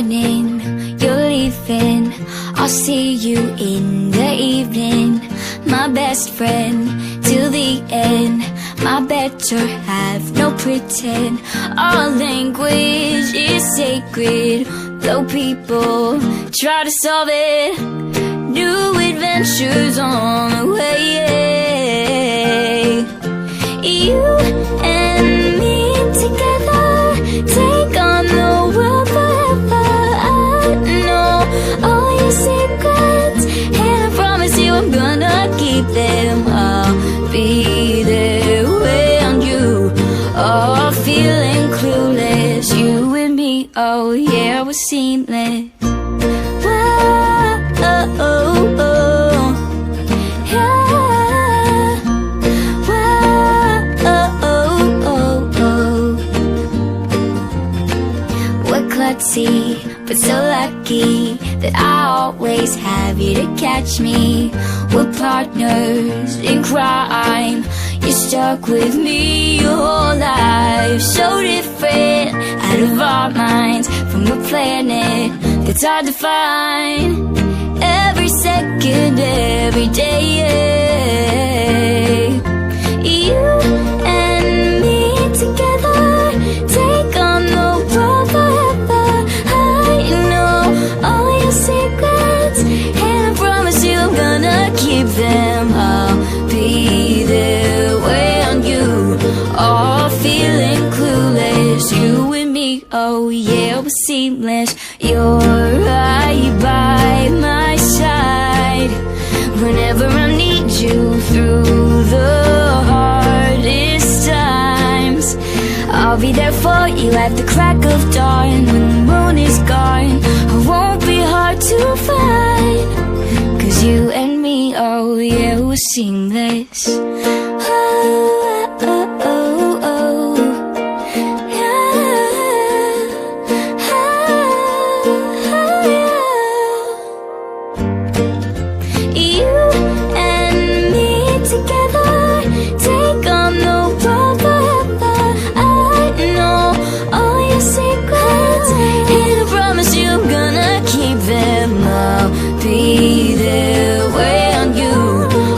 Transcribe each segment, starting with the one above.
morning, you're leaving. I'll see you in the evening. My best friend till the end. My better half, no pretend. Our language is sacred, though people try to solve it. New adventures on the way. You and me together, take on the world forever. I know all your secrets, and I promise you I'm gonna keep them. I'll be there when you are feeling clueless. You and me, oh yeah, we're seamless. But so lucky that I always have you to catch me. We're partners in crime. You're stuck with me your whole life. So different, out of our minds, from a planet that's hard to find. Every second, every day, you and me together, take on the world forever. Secrets, and I promise you I'm gonna keep them. I'll be there when you are feeling clueless. You and me, oh yeah, we're seamless. You're right by my side whenever I need you through the hardest times. I'll be there for you at the crack of dawn. When the moon is gone, I won't be hard to find. 'Cause you and me, oh yeah, we're seamless. Oh, oh, oh, oh. Yeah. Oh, yeah. You and me together, take on the world forever. I know all your secrets, and I promise you I'm gonna keep them. I'll be there when you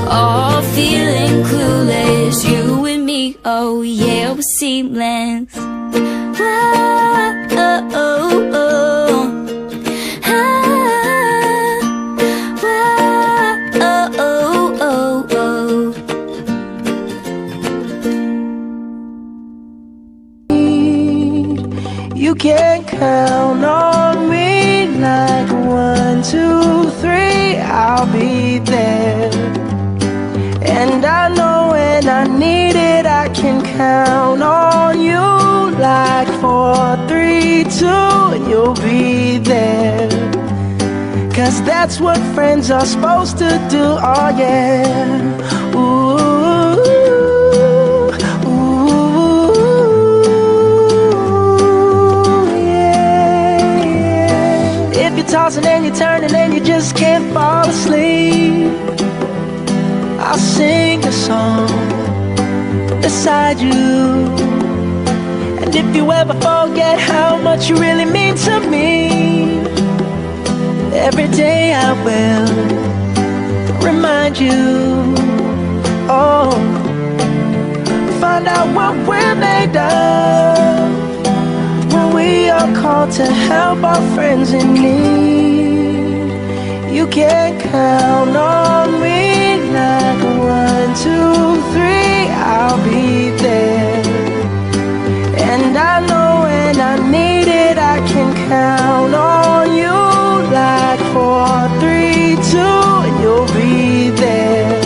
are feeling clueless. You and me, oh yeah, we're seamless. Whoa, oh, oh, oh. Ah, whoa, oh, oh, oh. You can count on me like 1, 2, 3, I'll be there. And I know when I need it, I can count on you like 4, 3, 2, and you'll be there. 'Cause that's what friends are supposed to do, oh yeah. Ooh. Tossing and you're turning and you just can't fall asleep, I'll sing a song beside you. And if you ever forget how much you really mean to me, every day I will remind you. Oh, find out what we're made of when we are called to help our friends in need. You can count on me like 1, 2, 3, I'll be there. And I know when I need it, I can count on you like 4, 3, 2, and you'll be there.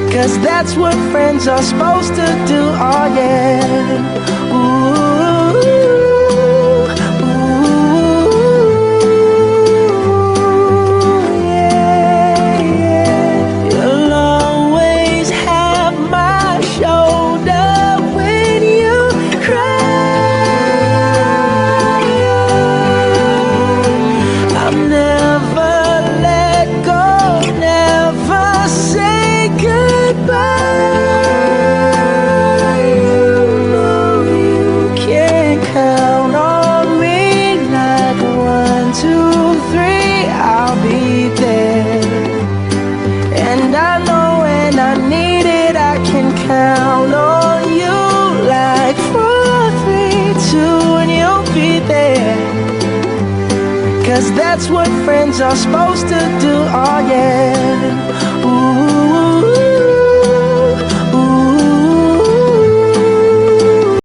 'Cause that's what friends are supposed to do, oh yeah. Ooh. Goodbye. You know you 'cause that's what friends are supposed to do.